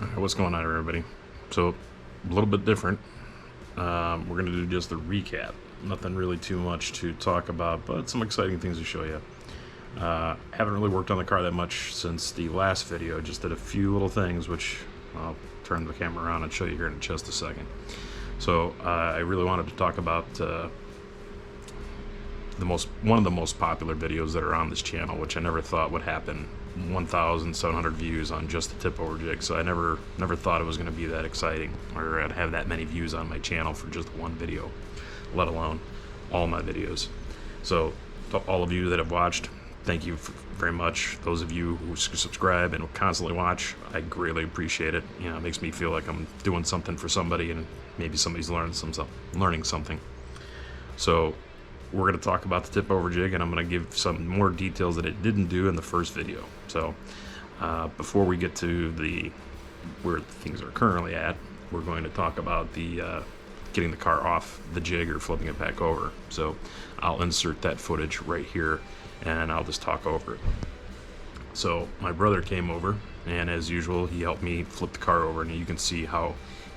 Alright, what's going on, everybody? So, a little bit different. We're going to do just a recap. Nothing really too much to talk about, but some exciting things to show you. Haven't really worked on the car that much since the last video. Just did a few little things, which I'll turn the camera around and show you here in just a second. So, I really wanted to talk about one of the most popular videos that are on this channel, which I never thought would happen. 1,700 views on just the Tip Over Jig, so I never thought it was going to be that exciting, or I'd have that many views on my channel for just one video, let alone all my videos. So to all of you that have watched, thank you very much. Those of you who subscribe and constantly watch, I greatly appreciate it. You know, it makes me feel like I'm doing something for somebody, and maybe somebody's learning something. So we're going to talk about the Tip Over Jig, and I'm going to give some more details that it didn't do in the first video. So before we get to where things are currently at, we're going to talk about the getting the car off the jig or flipping it back over. So I'll insert that footage right here, and I'll just talk over it. So my brother came over, and as usual, he helped me flip the car over, and you can see how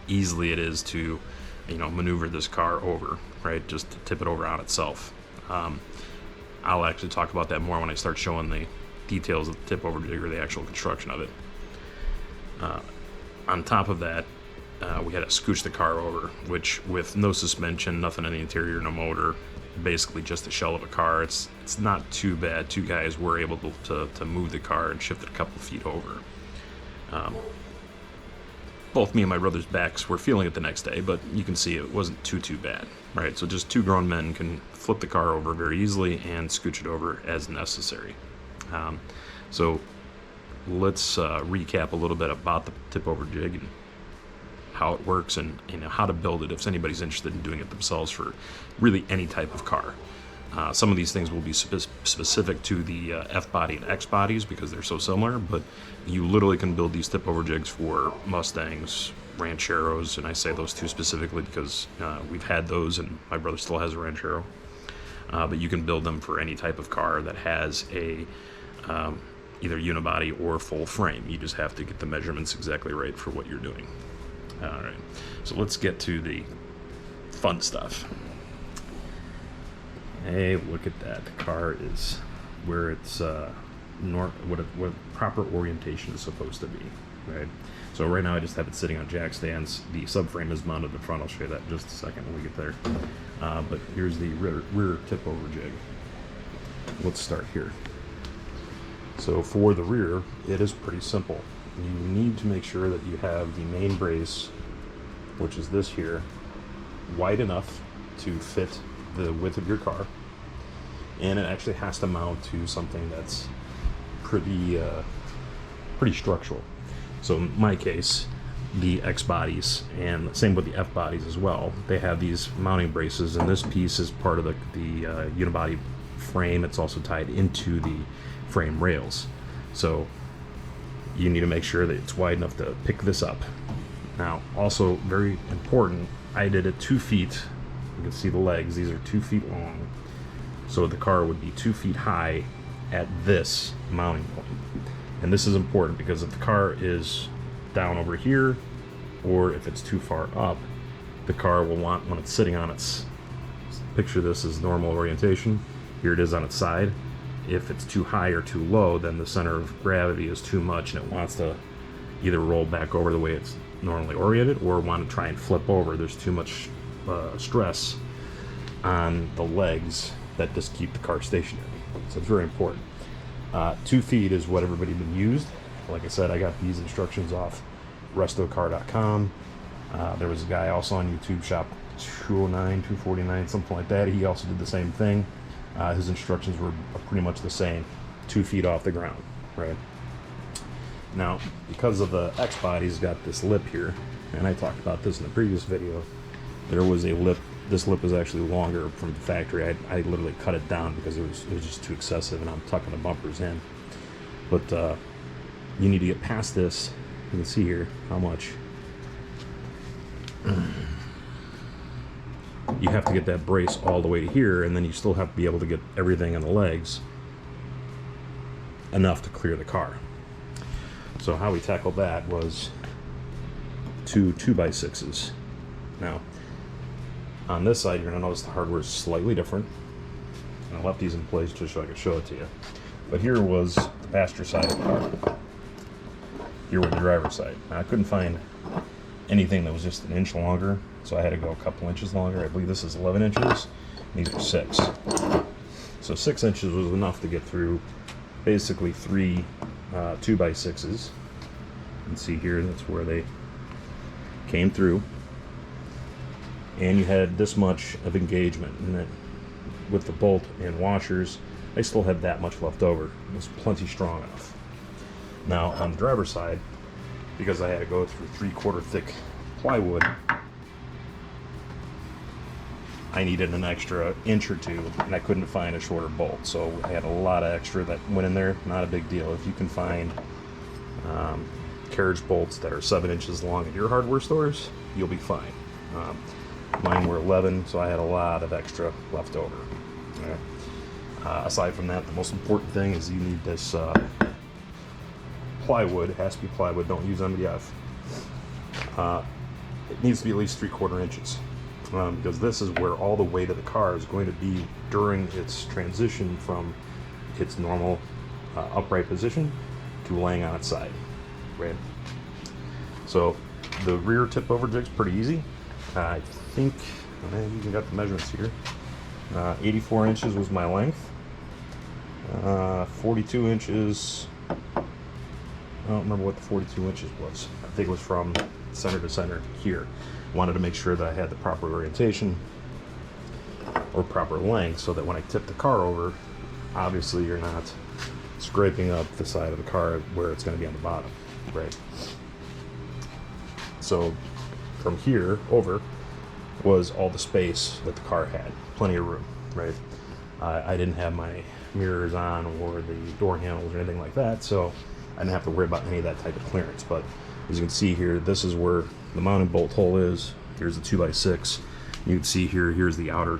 easily it is to, you know, maneuver this car over, right? Just to tip it over on itself. I'll actually talk about that more when I start showing the details of the Tip Over Jig, or the actual construction of it. On top of that, we had to scooch the car over, which, with no suspension, nothing in the interior, no motor, basically just the shell of a car, it's not too bad. Two guys were able to move the car and shift it a couple feet over. Both me and my brother's backs were feeling it the next day, but you can see it wasn't too bad, right? So just two grown men can flip the car over very easily and scooch it over as necessary. So let's recap a little bit about the Tip Over Jig and how it works, and how to build it if anybody's interested in doing it themselves for really any type of car. Some of these things will be specific to the F-body and X-bodies because they're so similar, but you literally can build these Tip Over Jigs for Mustangs, Rancheros, and I say those two specifically because we've had those, and my brother still has a Ranchero. But you can build them for any type of car that has a either unibody or full frame. You just have to get the measurements exactly right for what you're doing. All right, so let's get to the fun stuff. Hey, look at that. The car is where it's what proper orientation is supposed to be, right? So right now I just have it sitting on jack stands. The subframe is mounted in the front. I'll show you that in just a second when we get there. But here's the rear Tip Over Jig. Let's start here. So for the rear, it is pretty simple. You need to make sure that you have the main brace, which is this here, wide enough to fit the width of your car, and it actually has to mount to something that's pretty structural. So in my case, the X bodies, and same with the F bodies as well, they have these mounting braces, and this piece is part of the unibody frame. It's also tied into the frame rails, so you need to make sure that it's wide enough to pick this up. Now, also very important, I did it 2 feet. You can see the legs, these are 2 feet long, so the car would be 2 feet high at this mounting point. And this is important because if the car is down over here, or if it's too far up, the car will want, when it's sitting on its, picture this as normal orientation, here it is on its side. If it's too high or too low, then the center of gravity is too much, and it wants to either roll back over the way it's normally oriented, or want to try and flip over. There's too much stress on the legs that just keep the car stationary. So it's very important. 2 feet is what everybody been used. Like I said, I got these instructions off restocar.com. There was a guy also on YouTube, shop 209, 249, something like that. He also did the same thing. His instructions were pretty much the same, 2 feet off the ground, right? Now, because of the X body's got this lip here, and I talked about this in the previous video, there was a lip. This lip was actually longer from the factory. I literally cut it down because it was just too excessive, and I'm tucking the bumpers in. But you need to get past this. You can see here how much. You have to get that brace all the way to here, and then you still have to be able to get everything on the legs enough to clear the car. So how we tackled that was two 2x6s. Now, on this side, you're going to notice the hardware is slightly different. And I left these in place just so I could show it to you. But here was the passenger side of the car. Here was the driver's side. Now, I couldn't find anything that was just an inch longer, so I had to go a couple inches longer. I believe this is 11 inches. These are 6. So 6 inches was enough to get through basically 3 2x6s. You can see here, that's where they came through. And you had this much of engagement, and that with the bolt and washers, I still had that much left over. It was plenty strong enough. Now on the driver's side, because I had to go through 3/4 thick plywood, I needed an extra inch or two, and I couldn't find a shorter bolt. So I had a lot of extra that went in there. Not a big deal. If you can find carriage bolts that are 7 inches long at your hardware stores, you'll be fine. Mine were 11, so I had a lot of extra left over. Aside from that, the most important thing is you need this plywood. It has to be plywood. Don't use MDF. It needs to be at least 3/4 inches. Because this is where all the weight of the car is going to be during its transition from its normal upright position to laying on its side, right? So the rear tip over jig's pretty easy. I think I even got the measurements here. 84 inches was my length. 42 inches. I don't remember what the 42 inches was. I think it was from center to center here. Wanted to make sure that I had the proper orientation or proper length so that when I tip the car over, obviously you're not scraping up the side of the car where it's going to be on the bottom, right? So from here over was all the space that the car had, plenty of room, right? I didn't have my mirrors on or the door handles or anything like that, so I didn't have to worry about any of that type of clearance. But as you can see here, this is where the mounting bolt hole is. Here's the 2x6. You can see here, here's the outer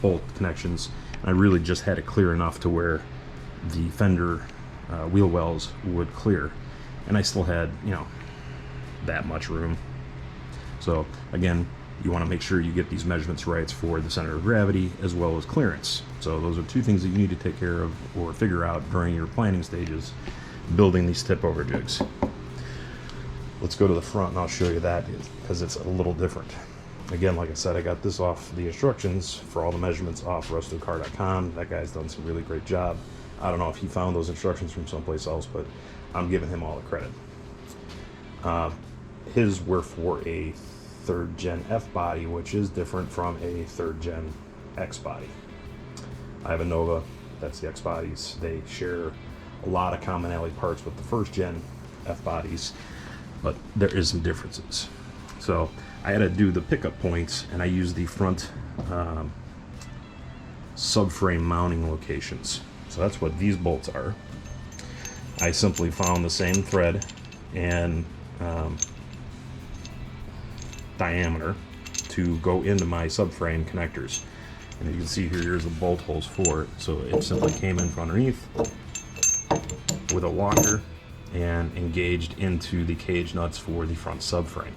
bolt connections. I really just had it clear enough to where the fender wheel wells would clear. And I still had, you know, that much room. So again, you want to make sure you get these measurements right for the center of gravity as well as clearance. So those are two things that you need to take care of or figure out during your planning stages, building these tip over jigs. Let's go to the front and I'll show you that because it's a little different. Again, like I said, I got this off the instructions for all the measurements off rustocar.com. That guy's done some really great job. I don't know if he found those instructions from someplace else, but I'm giving him all the credit. His were for a 3rd gen F body, which is different from a 3rd gen X body. I have a Nova, that's the X bodies. They share a lot of commonality parts with the 1st gen F bodies, but there is some differences. So I had to do the pickup points, and I used the front subframe mounting locations. So that's what these bolts are. I simply found the same thread and diameter to go into my subframe connectors. And you can see here, here's the bolt holes for it. So it simply came in from underneath with a washer and engaged into the cage nuts for the front subframe.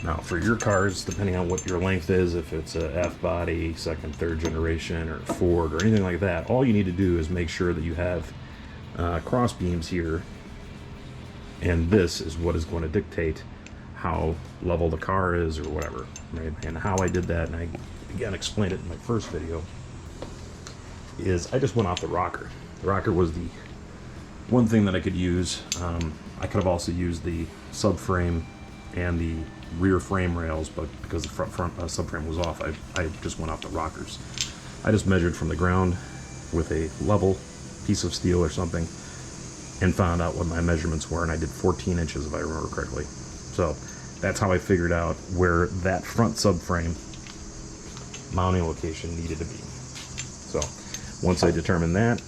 Now for your cars, depending on what your length is, if it's a F body, 2nd, 3rd generation, or Ford, or anything like that, all you need to do is make sure that you have cross beams here, and this is what is going to dictate how level the car is or whatever, right? And how I did that, and I again explained it in my first video, is I just went off the rocker. The rocker was the one thing that I could use. I could have also used the subframe and the rear frame rails, but because the front subframe was off, I just went off the rockers. I just measured from the ground with a level piece of steel or something and found out what my measurements were, and I did 14 inches if I remember correctly. So that's how I figured out where that front subframe mounting location needed to be. So once I determined that,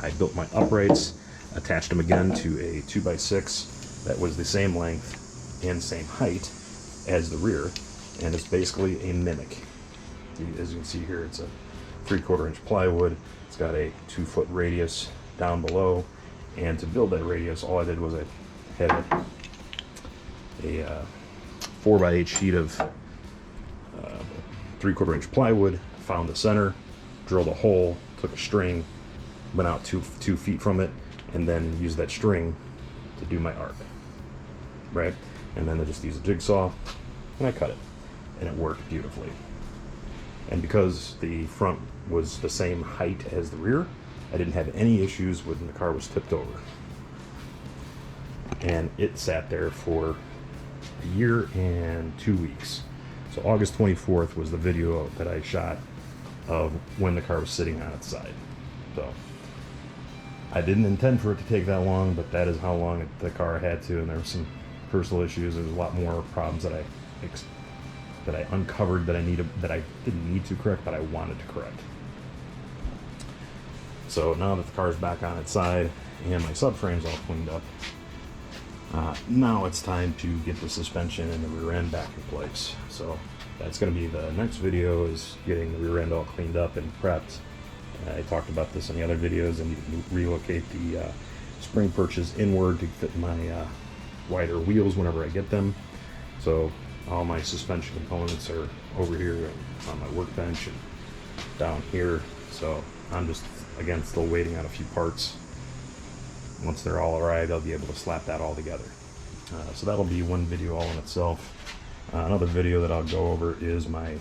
I built my uprights, attached them again to a 2x6 that was the same length and same height as the rear, and it's basically a mimic. As you can see here, it's a 3/4 inch plywood. It's got a 2-foot radius down below, and to build that radius, all I did was I had a 4x8 sheet of 3/4 inch plywood, found the center, drilled a hole, took a string, went out 2 feet from it, and then used that string to do my arc, right? And then I just used a jigsaw and I cut it, and it worked beautifully. And because the front was the same height as the rear, I didn't have any issues when the car was tipped over. And it sat there for a year and 2 weeks. So August 24th was the video that I shot of when the car was sitting on its side. So I didn't intend for it to take that long, but that is how long the car had to, and there were some personal issues. There's a lot more problems that I uncovered that I didn't need to correct, but I wanted to correct. So now that the car's back on its side and my subframe's all cleaned up, now it's time to get the suspension and the rear end back in place. So that's going to be the next video, is getting the rear end all cleaned up and prepped. I talked about this in the other videos, and you can relocate the spring perches inward to fit my wider wheels whenever I get them. So all my suspension components are over here on my workbench and down here. So I'm just, again, still waiting on a few parts. Once they're all arrived, I'll be able to slap that all together. So that'll be one video all in itself. Another video that I'll go over is my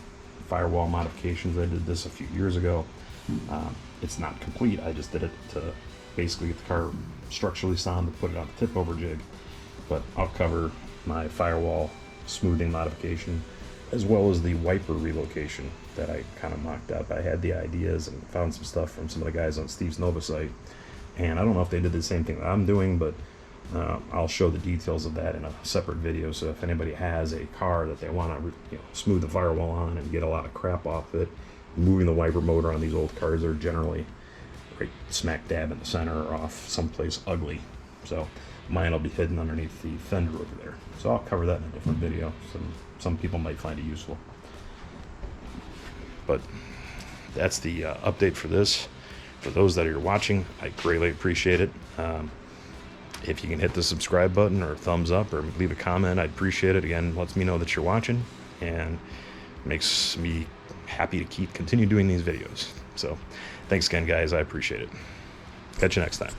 firewall modifications. I did this a few years ago. It's not complete. I just did it to basically get the car structurally sound to put it on the tip over jig. But I'll cover my firewall smoothing modification, as well as the wiper relocation that I kind of mocked up. I had the ideas and found some stuff from some of the guys on Steve's Nova site, and I don't know if they did the same thing that I'm doing, but I'll show the details of that in a separate video. So if anybody has a car that they want to smooth the firewall on and get a lot of crap off it, moving the wiper motor on these old cars are generally right smack dab in the center or off someplace ugly. So mine will be hidden underneath the fender over there. So I'll cover that in a different video. Some people might find it useful. But that's the update for this. For those that are watching, I greatly appreciate it. If you can hit the subscribe button or thumbs up or leave a comment, I'd appreciate it. Again, lets me know that you're watching and makes me happy to continue doing these videos. So thanks again, guys. I appreciate it. Catch you next time.